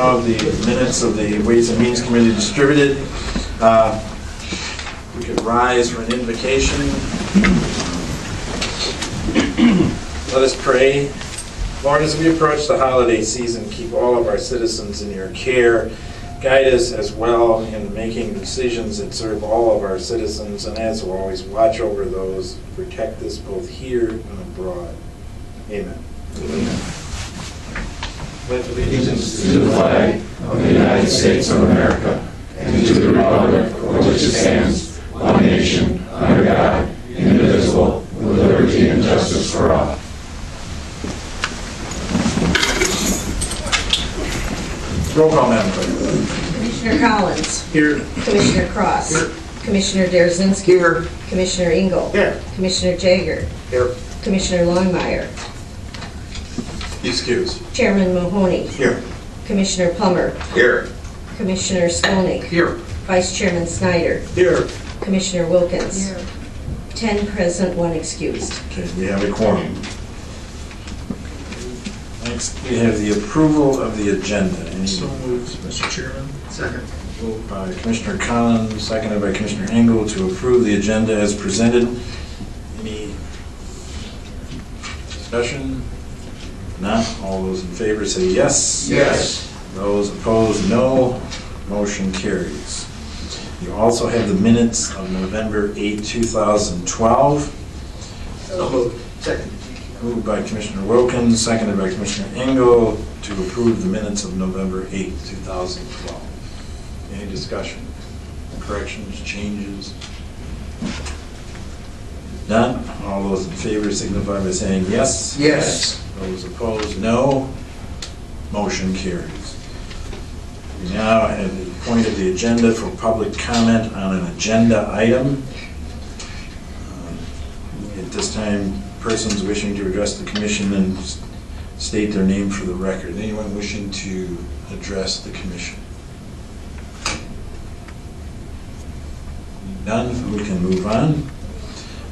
now have the minutes of the Ways and Means Committee distributed. We could rise for an invocation. Let us pray. Lord, as we approach the holiday season, keep all of our citizens in your care. Guide us as well in making decisions that serve all of our citizens, and as always, watch over those who protect us both here and abroad. Amen. Amen. Pledge allegiance to the flag of the United States of America and to the republic for which it stands, one nation, under God, indivisible, with liberty and justice for all. Roll call, Madam Clerk. Commissioner Collins. Here. Commissioner Cross. Here. Commissioner Derzinski. Here. Commissioner Engel. Here. Commissioner Jaeger. Here. Commissioner Longmire. Excuse. Chairman Mahoney. Here. Commissioner Plummer. Here. Commissioner Skolnick. Here. Vice Chairman Snyder. Here. Commissioner Wilkins. 10 present, 1 excused. Okay, we have a quorum. Next, we have the approval of the agenda. So moved, Mr. Chairman. Second. Moved by Commissioner Collins, seconded by Commissioner Engel to approve the agenda as presented. Any discussion? Not. All those in favor say yes. Yes. Those opposed, no. Motion carries. You also have the minutes of November 8, 2012. So moved. Second. Moved by Commissioner Wilkins, seconded by Commissioner Engel to approve the minutes of November 8, 2012. Any discussion? Corrections, changes? None? All those in favor signify by saying yes. Yes. Those opposed, no. Motion carries. We now have the point of the agenda for public comment on an agenda item. At this time, persons wishing to address the commission and state their name for the record. Anyone wishing to address the commission? None? We can move on.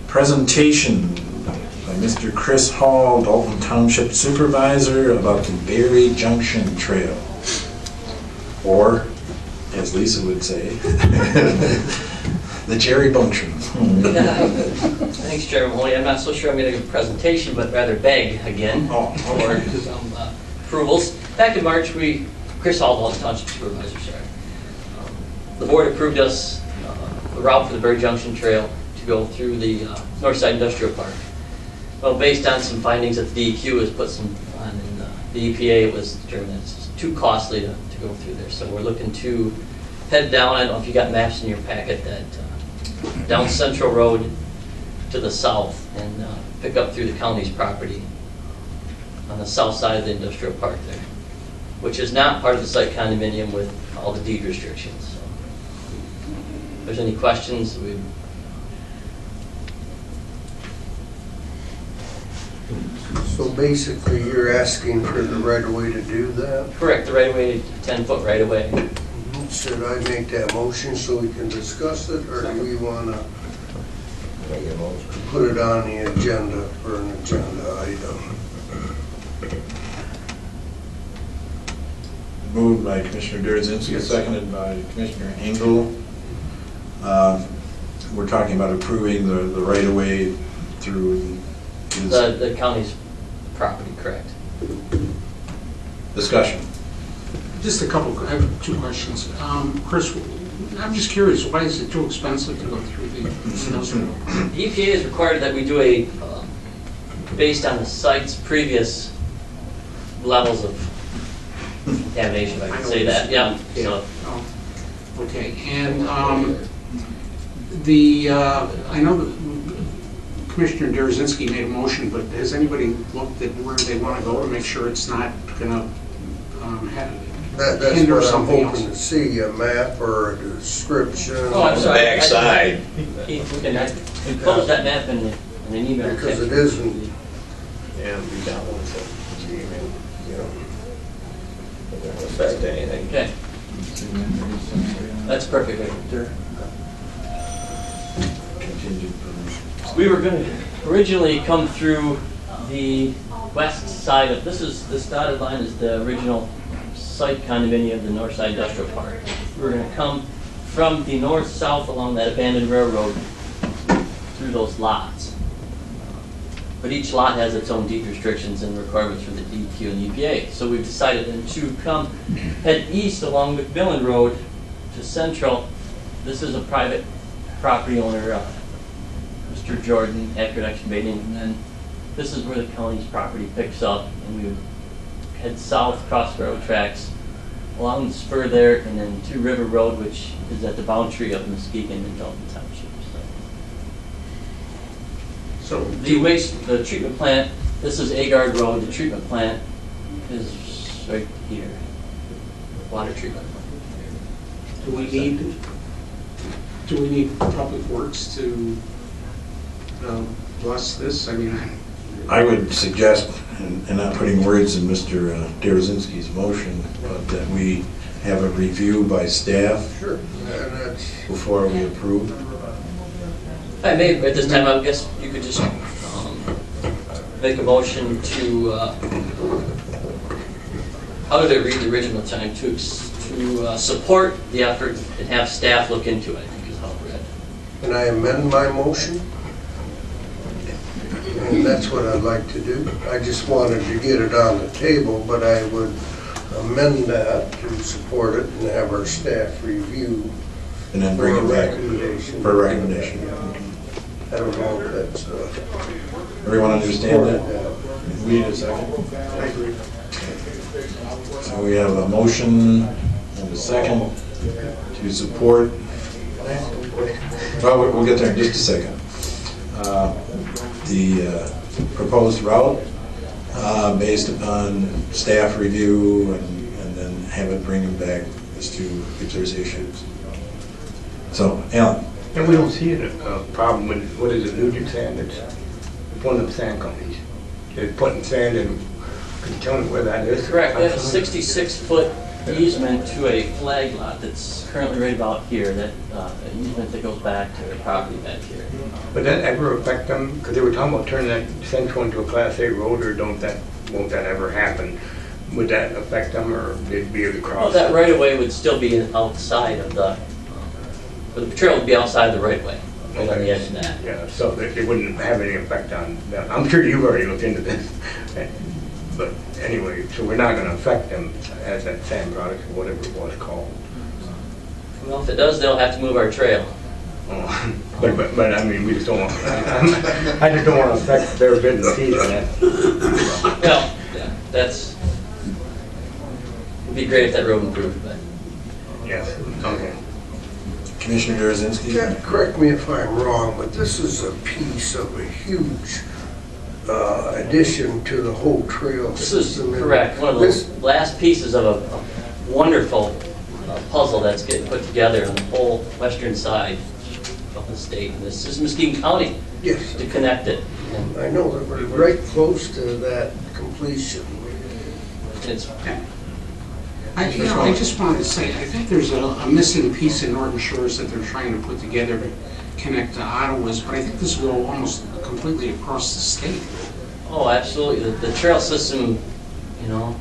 Presentation by Mr. Chris Hall, Dalton Township Supervisor, about the Berry Junction Trail. Or, as Lisa would say, the Jerry Bunction. Thanks, Chairman Mahoney. I'm not so sure I'm going to give a presentation, but rather beg again for some approvals. Back in March, Chris Hall, Dalton Township Supervisor, sorry. The board approved us the route for the Berry Junction Trail to go through the Northside Industrial Park. Well, based on some findings that the DEQ has put some on in the EPA, it was determined that it's too costly to go through there. So we're looking to head down, I don't know if you got maps in your packet, that down Central Road to the south and pick up through the county's property on the south side of the industrial park there, which is not part of the site condominium with all the deed restrictions. So if there's any questions, So basically, you're asking for the right of way to do that? correct, the right of way, 10-foot right of way. Should I make that motion so we can discuss it, or do we want to put it on the agenda for an agenda item? Moved by Commissioner Derzinski, seconded by Commissioner Engel. We're talking about approving the right-of-way through his The county's property, correct. discussion. Just a couple, I have 2 questions. Chris, I'm just curious, why is it too expensive to go through the industrial? The EPA has required that we do a, based on the site's previous levels of contamination, if I can say that, yeah. So, Oh, okay, and I know that Commissioner Derzinski made a motion, but has anybody looked at where they want to go to make sure it's not going to That's hinder what I'm something hoping else? to see, a map or a description. Oh, I'm sorry. Backside. Keith, we can close that map in an email. Because it isn't, Yeah, we got one, so you know, it doesn't affect anything. Okay. That's perfect right there. We were going to originally come through the west side of, this dotted line is the original site condominium of the Northside Industrial Park. We're going to come from the north-south along that abandoned railroad through those lots. But each lot has its own deed restrictions and requirements for the DEQ and EPA. So we've decided then to head east along McMillan Road to Central. This is a private property owner, Mr. Jordan, Accurate Excavating, and then this is where the county's property picks up, and we would head south across railroad tracks along the spur there, and then to River Road, which is at the boundary of Muskegon and Dalton Township. So The treatment plant, this is Agard Road, the treatment plant is right here, water treatment plant. do we need Public Works to bless this? I mean, I would suggest, and not putting words in Mr. Derazinski's motion, but that we have a review by staff Sure. And that's, before we approve. I may, at this time, I guess you could just make a motion to, how did I read the original time? To support the effort and have staff look into it, I think is how it read. can I amend my motion? And that's what I'd like to do. I just wanted to get it on the table, but I would amend that to support it and have our staff review And then for bring a it back recommendation. for a recommendation. I don't know if that's Everyone understand that? Yeah. We need a second. I agree. So we have a motion and a second to support. Well, we'll get there in just a second. The proposed route based upon staff review and then have it bring them back as to if there's issues. So, Alan. And we don't see a problem with, what is it, Nugent Sand? It's one of the sand companies. They're putting sand in, can you tell me where that is? Correct, we have a 66-foot easement to a flag lot that's currently right about here, that an easement that goes back to the property back here. Would that ever affect them? Because they were talking about turning that Central into a Class A road, or won't that ever happen? Would that affect them, or they'd be able to Well, cross? that right-of-way would still be outside of the, but the trail would be outside the right-of-way, right on the edge of that. Yeah, so that it wouldn't have any effect on them. I'm sure you've already looked into this. But anyway, so we're not going to affect them as that sand product or whatever it was called. Well, if it does, they'll have to move our trail. Oh, But I mean, we just don't want, I just don't want to affect their business either. Well, yeah, it'd be great if that road improved, but. Yes, okay. Commissioner Derazinski? Correct me if I'm wrong, but this is a piece of a huge addition to the whole trail This is system. correct, one of This- the last pieces of a wonderful puzzle that's getting put together on the whole western side of the state. And this is Muskegon County Yes, to connect it. And I know that we're right close to that completion. it's, I just wanted to say, I think there's a missing piece in Norton Shores that they're trying to put together to connect to Ottawa's, but I think this will go almost completely across the state. oh, absolutely. The trail system, you know,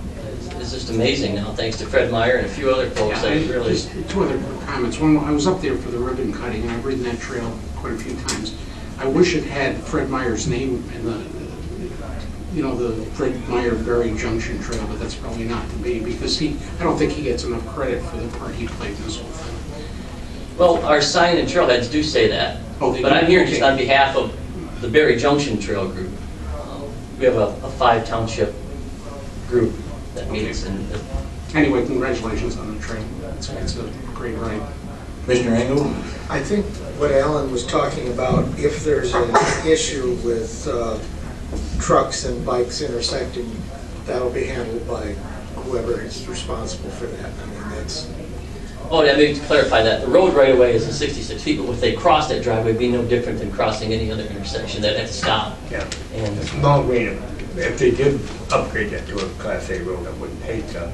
is just amazing now, thanks to Fred Meyer and a few other folks that And really. just two other comments. One, I was up there for the ribbon cutting, and I've ridden that trail quite a few times. I wish it had Fred Meyer's name in the Fred Meyer Berry Junction Trail, but that's probably not to be, because I don't think he gets enough credit for the part he played in this whole thing. Well, our sign and trailheads do say that. Oh, they But do? I'm here just Okay. on behalf of the Berry Junction Trail Group. We have a 5-township group that meets, and Anyway, congratulations on the trail. It's a great ride. Commissioner Engel? I think what Alan was talking about, if there's an issue with trucks and bikes intersecting, that'll be handled by whoever is responsible for that. I mean, that's, oh, yeah, maybe to clarify that, the road right away is 66 feet, but if they cross that driveway, it'd be no different than crossing any other intersection. They'd have to stop. Yeah. And Long range, if they did upgrade that to a Class A road, I wouldn't hate to,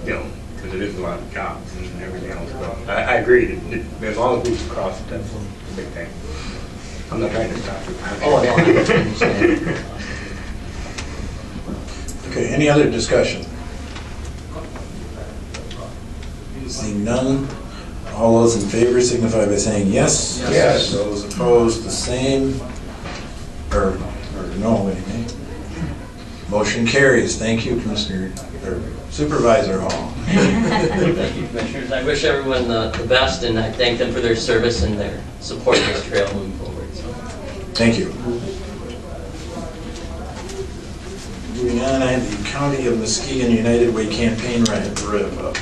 because it is a lot of jobs and everything else. But I agree, as long as we can cross it, that's a big thing. I'm not trying to stop you. oh, no, I understand. Okay, any other discussion? Seeing none, all those in favor signify by saying yes. Yes. Those opposed, the same, or no, anyway. Motion carries. Thank you, Commissioner, or Supervisor Hall. Thank you, Commissioners. I wish everyone the best, and I thank them for their service and their support of this trail moving forward. So. Thank you. Moving on, I have the County of Muskegon United Way campaign rev up.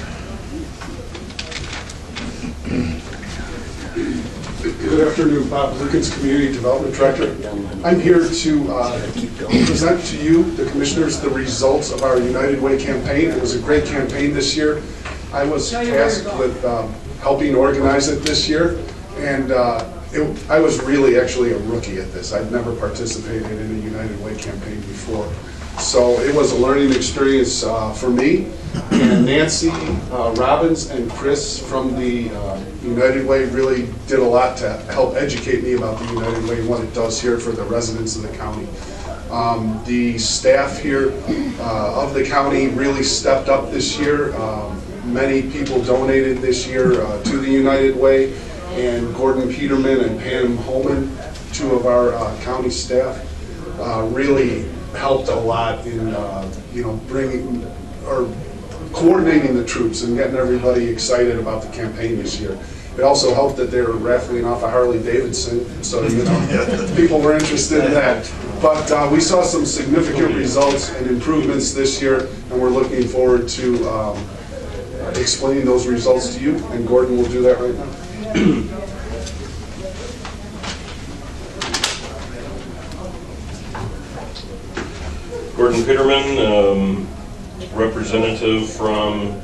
Good afternoon, Bob Lukens, Community Development Director. I'm here to present to you, the Commissioners, the results of our United Way campaign. It was a great campaign this year. I was tasked with helping organize it this year, and I was really actually a rookie at this. I'd never participated in a United Way campaign before. So it was a learning experience for me. And Nancy Robbins and Chris from the United Way really did a lot to help educate me about the United Way and what it does here for the residents of the county. The staff here of the county really stepped up this year. Many people donated this year to the United Way, and Gordon Peterman and Pam Holman, two of our county staff, really helped a lot in bringing or coordinating the troops and getting everybody excited about the campaign this year. It also helped that they were raffling off a Harley Davidson, so people were interested in that. But we saw some significant results and improvements this year, and we're looking forward to explaining those results to you, and Gordon will do that right now. Gordon Peterman, representative from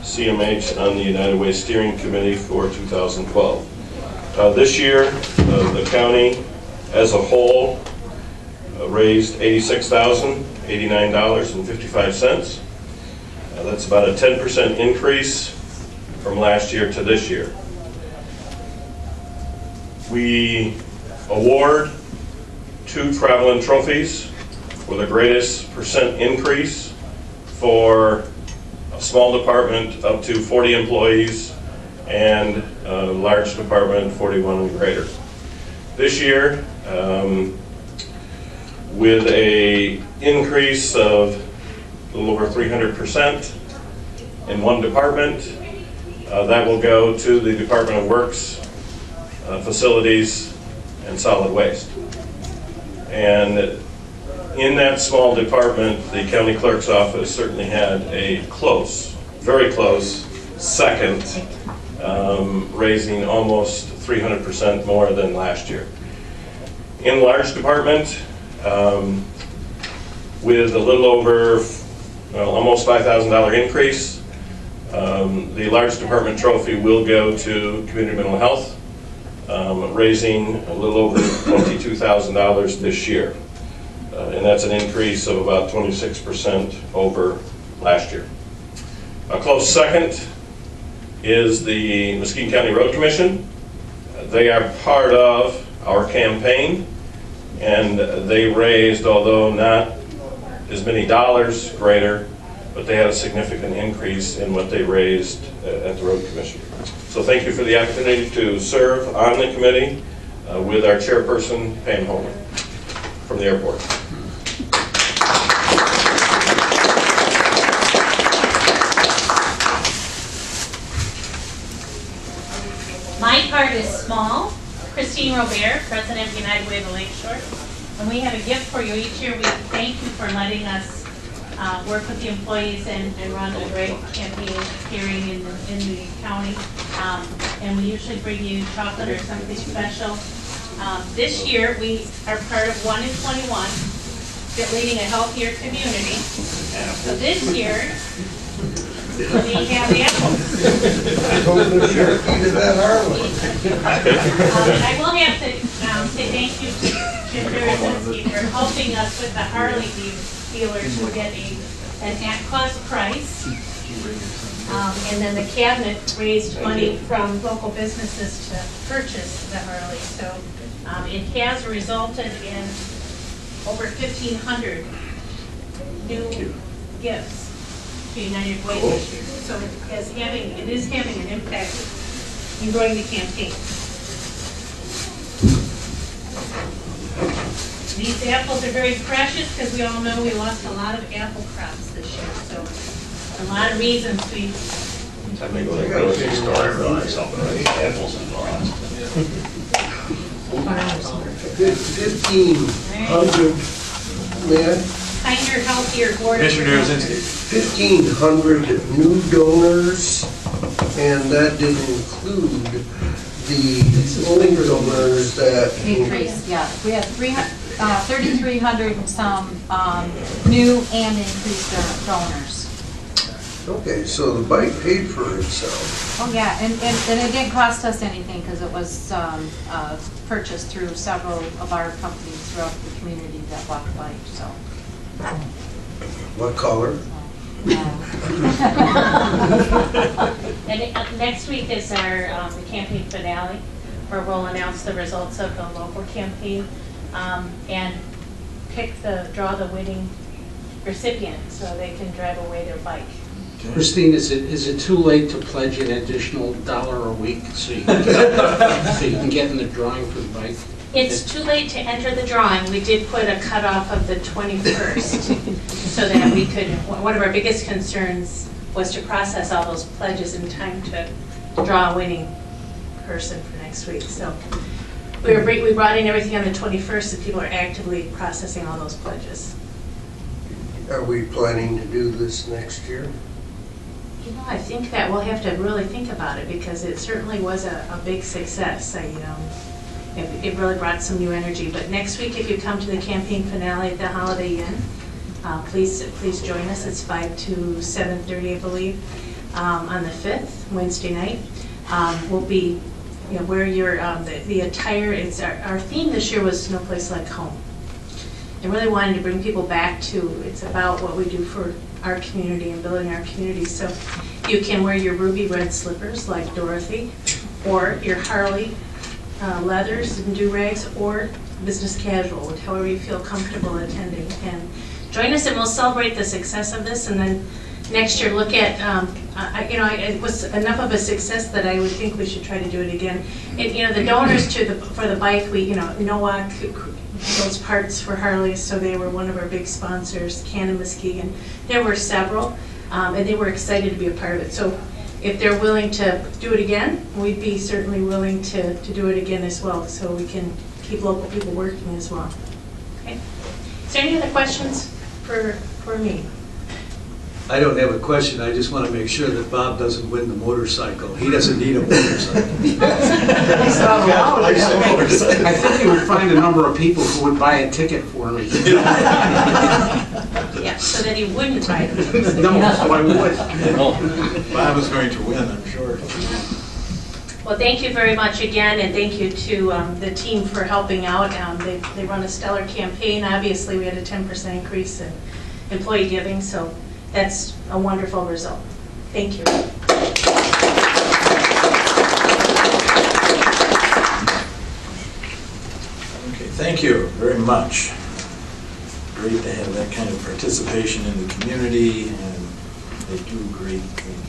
CMH on the United Way Steering Committee for 2012. This year, the county as a whole raised $86,089.55. That's about a 10% increase from last year to this year. We award 2 Travelin' trophies for the greatest percent increase for a small department up to 40 employees and a large department 41 and greater. This year, with a increase of a little over 300% in one department, that will go to the Department of Works, Facilities, and Solid Waste. And in that small department, the county clerk's office certainly had a close, very close second, raising almost 300% more than last year. In large department, with a little over, almost $5,000 increase, the large department trophy will go to community mental health, raising a little over $22,000 this year. And that's an increase of about 26% over last year. A close second is the Muskegon County Road Commission. They are part of our campaign, and they raised, although not as many dollars greater, but they had a significant increase in what they raised at the Road Commission. So thank you for the opportunity to serve on the committee with our chairperson, Pam Holman, from the airport. My part is small. Christine Robert, President of United Way of the Lakeshore. And we have a gift for you each year. We thank you for letting us work with the employees and run a great campaign hearing in the county. And we usually bring you chocolate or something special. This year, we are part of 1 in 21, leading a healthier community. So this year, we have apples. And I will have to say thank you to Jim Durazinski for helping us with the Harley dealers who get an at-cost price. And then the cabinet raised money from local businesses to purchase the Harley. So it has resulted in over 1,500 new gifts to United Way this year. So as having it is having an impact in growing the campaign. These apples are very precious because we all know we lost a lot of apple crops this year. So a lot of reasons we. I may go to the grocery store and realize something like apples and lost. 1,500, man, Kinder, healthier, border. Commissioner Darazinski. 1,500 new donors, and that didn't include the old donors that. Increase, yeah. We had 3,300 and some new and increased donors. Okay, so the bike paid for itself. Oh, yeah, and it didn't cost us anything because it was purchased through several of our companies throughout the community that bought the bike, so. What color? And next week is our the campaign finale, where we'll announce the results of the local campaign and draw the winning recipient so they can drive away their bike. Christine, is it too late to pledge an additional $1 a week so you can get in the drawing for the bike? It's too late to enter the drawing. We did put a cutoff of the 21st so that we could, one of our biggest concerns was to process all those pledges in time to draw a winning person for next week. So we brought in everything on the 21st and people are actively processing all those pledges. Are we planning to do this next year? You know, I think that we'll have to really think about it because it certainly was a big success. It really brought some new energy. But next week, if you come to the campaign finale at the Holiday Inn, please join us. It's 5 to 7:30, I believe, on the 5th, Wednesday night. We'll be, wear your the attire. It's our theme this year was No Place Like Home. And really wanted to bring people back to, it's about what we do for our community and building our community. So you can wear your ruby red slippers like Dorothy, or your Harley leathers and do-rags, or business casual, however you feel comfortable attending. And join us and we'll celebrate the success of this, and then next year look at, it was enough of a success that I would think we should try to do it again. The donors for the bike, NOAC, those parts for Harleys, so they were one of our big sponsors, Can and Muskegon. There were several, and they were excited to be a part of it. So if they're willing to do it again, we'd be certainly willing to do it again as well, so we can keep local people working as well. Okay. Is there any other questions for me? I don't have a question. I just want to make sure that Bob doesn't win the motorcycle. He doesn't need a motorcycle. I think you would find a number of people who would buy a ticket for me. Yeah, so that he wouldn't buy it. No, so I would. Bob is going to win, I'm sure. Well, thank you very much again, and thank you to the team for helping out. They run a stellar campaign. Obviously, we had a 10% increase in employee giving, so that's a wonderful result. Thank you. Okay, thank you very much. Great to have that kind of participation in the community, and they do great things.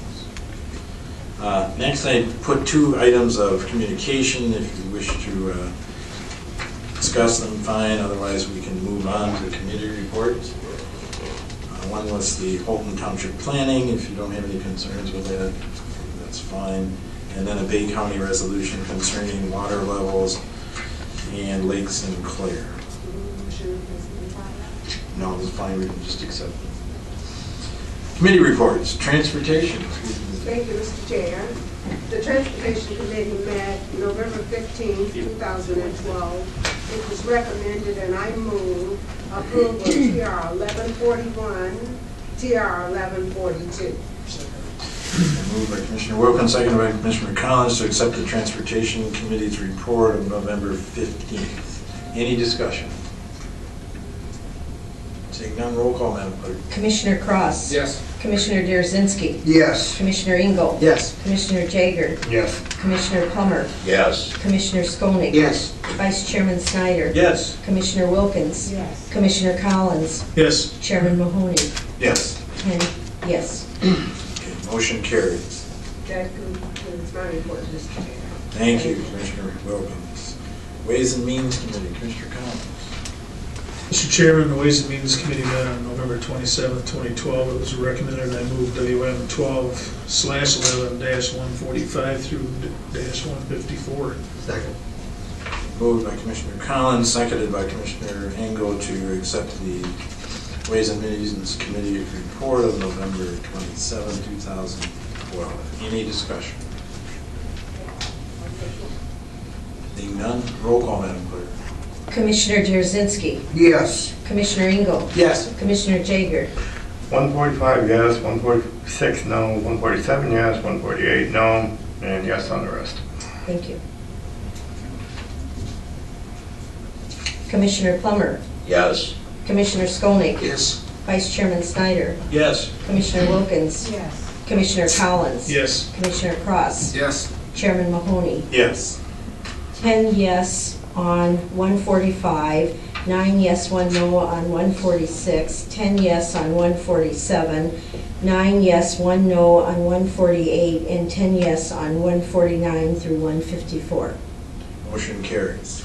Next, I put 2 items of communication. If you wish to discuss them, fine. Otherwise, we can move on to committee reports. One was the Holton Township Planning. If you don't have any concerns with that, that's fine. And then a Bay County resolution concerning water levels and Lake Sinclair. No, it's fine. We can just accept it. Committee reports. Transportation. Thank you, Mr. Chair. The Transportation Committee met November 15, 2012. It was recommended, and I move approval of TR 1141, TR 1142. Moved by Commissioner Wilkins, seconded by Commissioner Collins to accept the Transportation Committee's report of November 15th. Any discussion? Seeing none, roll call, Madam Clerk. Commissioner Cross. Yes. Commissioner Darazinski. Yes. Commissioner Engel. Yes. Commissioner Jaeger. Yes. Commissioner Plummer. Yes. Commissioner Skolnick. Yes. Vice Chairman Snyder. Yes. Commissioner Wilkins. Yes. Commissioner Collins. Yes. Chairman Mahoney. Yes. 10 yes. Okay, motion carried. That concludes my report, Mr. Chair. Thank you, Commissioner Wilkins. Ways and Means Committee, Commissioner Collins. Mr. Chairman, the Ways and Means Committee met on November 27, 2012. It was recommended I move WM 12/11-145 through -154. Second. Moved by Commissioner Collins, seconded by Commissioner Engel to accept the Ways and Means Committee report of November 27, 2012. Any discussion? Seeing none, roll call, Madam Clerk. Commissioner Jarzynski. Yes. Commissioner Engel. Yes. Commissioner Jager. 145 yes, 146 no, 147 yes, 148 no, and yes on the rest. Thank you. Commissioner Plummer. Yes. Commissioner Skolnick. Yes. Vice Chairman Snyder. Yes. Commissioner Wilkins. Yes. Commissioner Collins. Yes. Commissioner Cross. Yes. Chairman Mahoney. Yes. 10 yes on 145, 9 yes, 1 no on 146, 10 yes on 147, 9 yes, 1 no on 148, and 10 yes on 149 through 154. Motion carries.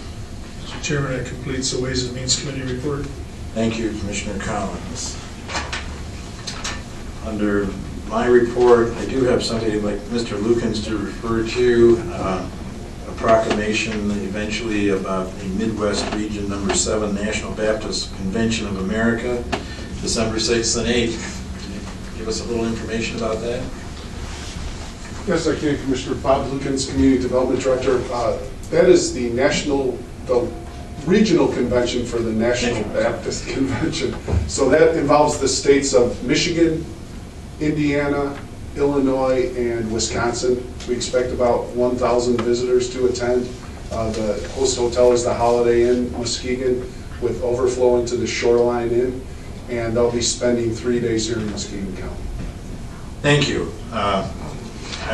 Mr. Chairman, that completes the Ways and Means Committee report. Thank you, Commissioner Collins. Under my report, I do have something I'd like Mr. Lukens to refer to, a proclamation eventually about the Midwest Region Number 7 National Baptist Convention of America, December 6th and 8th. Can you give us a little information about that? Yes, I can, Commissioner. Bob Lukens, Community Development Director. That is the regional convention for the National Baptist Convention. So that involves the states of Michigan, Indiana, Illinois, and Wisconsin. We expect about 1,000 visitors to attend. The host hotel is the Holiday Inn Muskegon, with overflow into the Shoreline Inn, and they'll be spending 3 days here in Muskegon County. Thank you. I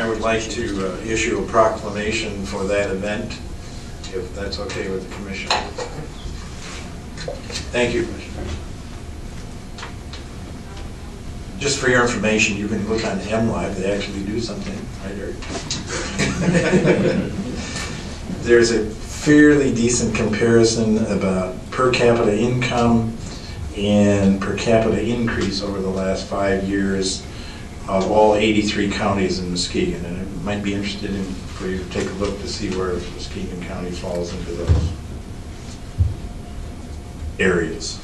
would like to issue a proclamation for that event, if that's okay with the Commission. Thank you, Commissioner. Just for your information, you can look on MLive, they actually do something, right, Eric? There's a fairly decent comparison about per capita income and per capita increase over the last 5 years of all 83 counties in Muskegon, and it might be interested in for you to take a look to see where Muskegon County falls into those areas.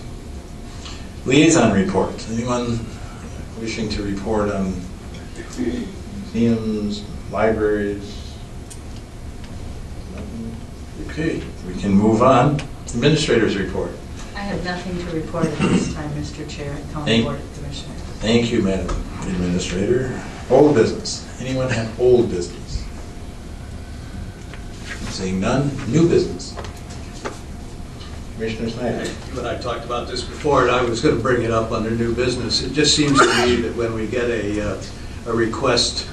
Liaison reports. Anyone wishing to report on museums, libraries? Okay, we can move on. Administrator's report. I have nothing to report at this time, Mr. Chair and County Board of Commissioners. Thank you, Madam Administrator. Old business. Anyone have old business? Seeing none, new business. Commissioner Snyder. But I talked about this before, and I was going to bring it up under new business. It just seems to me that when we get a request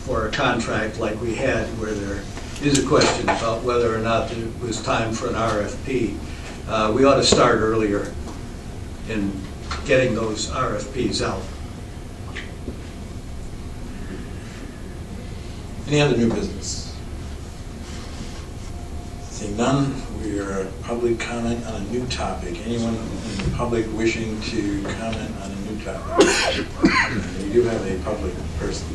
for a contract like we had, where there is a question about whether or not it was time for an RFP, we ought to start earlier in getting those RFPs out. Any other new business? Seeing none, we are public comment on a new topic. Anyone in the public wishing to comment on a new topic? We do have a public person.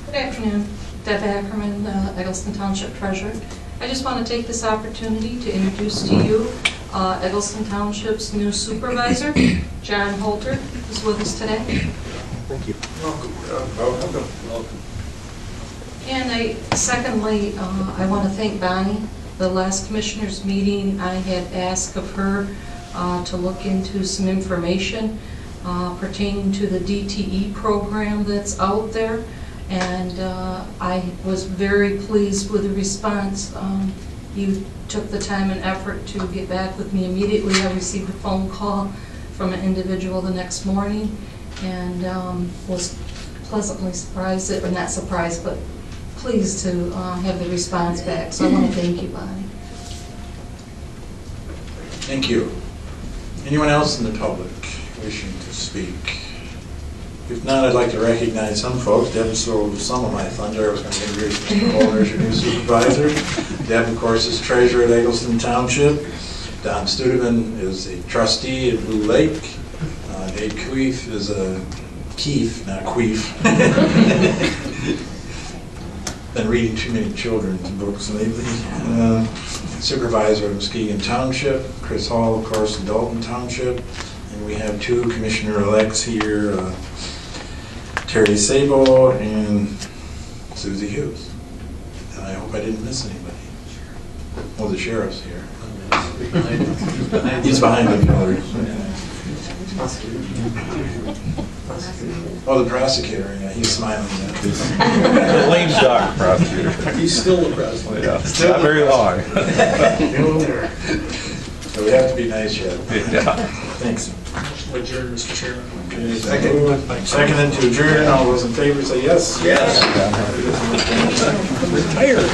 Good afternoon. Deb Ackerman, Eggleston Township Treasurer. I just want to take this opportunity to introduce to you Eggleston Township's new supervisor, John Holter, who's with us today. Thank you. Welcome. Welcome. And secondly, I want to thank Bonnie. The last commissioners meeting, I had asked of her to look into some information pertaining to the DTE program that's out there. And I was very pleased with the response. You took the time and effort to get back with me immediately. I received a phone call from an individual the next morning and was pleasantly surprised, or not surprised, but pleased to have the response back. So I want to thank you, Bonnie. Thank you. Anyone else in the public wishing to speak? If not, I'd like to recognize some folks. Deb stole some of my thunder. I was going to introduce Mr. Holder as your new supervisor. Deb, of course, is treasurer at Eggleston Township. Don Studeman is a trustee at Blue Lake. Dave Queef is a Keith, not Queef. Been reading too many children's books lately. Supervisor of Muskegon Township. Chris Hall, of course, in Dalton Township. And we have two commissioner-elects here, Terry Sabo and Susie Hughes. And I hope I didn't miss anybody. Well, the sheriff's here. He's behind me. Oh, the prosecutor, yeah, he's smiling. The lame duck prosecutor. He's still the president. Yeah, not very long. So we have to be nice yet. Yeah. Thanks. Adjourn, Mr. Chairman. Okay, seconded to adjourn. All those in favor say yes. Yes. Retired.